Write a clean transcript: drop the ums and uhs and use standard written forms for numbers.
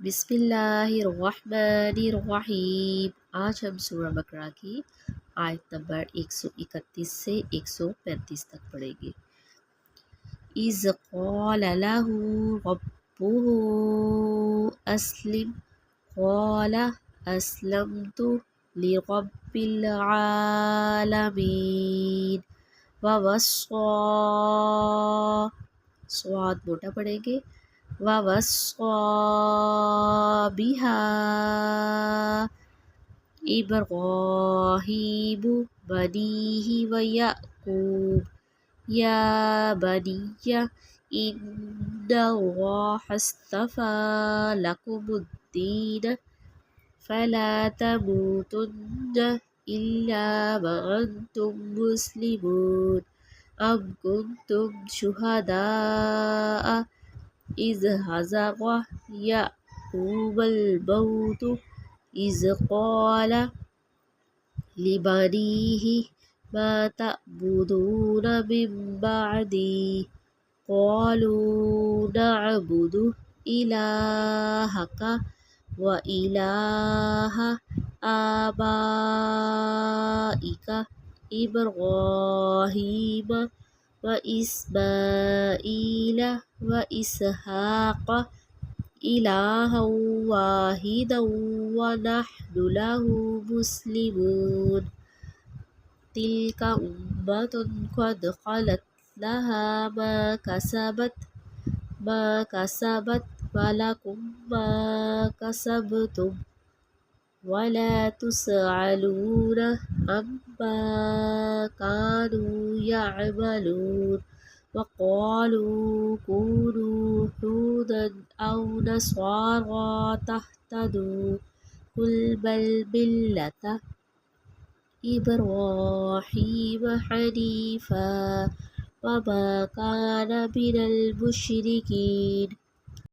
बिस्मिल्लाहिर्रहमानिर्रहीम। आज हम सूरह बकरा की आयत नंबर 131 से 135 तक पढ़ेंगे। इज़ क़ाल लहू रब्बुहु अस्लिम क़ाल अस्लमतु लिरब्बिल आलमीन। ववस्सा स्वाद मोटा पढ़ेंगे। ववस्सा बिहा इब्राहीमु बनीहि व याक़ूब या बनिय्या इन्नल्लाहा अस्तफ़ा लकुमुद्दीन फला तमूतुन्न इल्ला व अंतुम मुस्लिमून। अम कुन्तुम शुहदाअ इज़ हज़र यअक़ूबुल मौत इज़ क़ाल लिबनीहि मा तअबुदून मिन बअदी क़ालू नअबुदु इलाहक व इलाह आबाइक इब्राहीम व इस्माईल व इसहाक़ इलाहन वाहिदन व नहनु लहु मुस्लिमून। तिल्का उम्मतुन क़द ख़लत लहा मा कसबत व लकुम मा कसबतुम वला तुसअलून अम्मा कानू यअमलून। वक़ालू कूनू हुदन औ नसारा तहतदू कुल बल मिल्लत इब्राहीम हनीफ़ा वमा कान मिनल मुशरिकीन।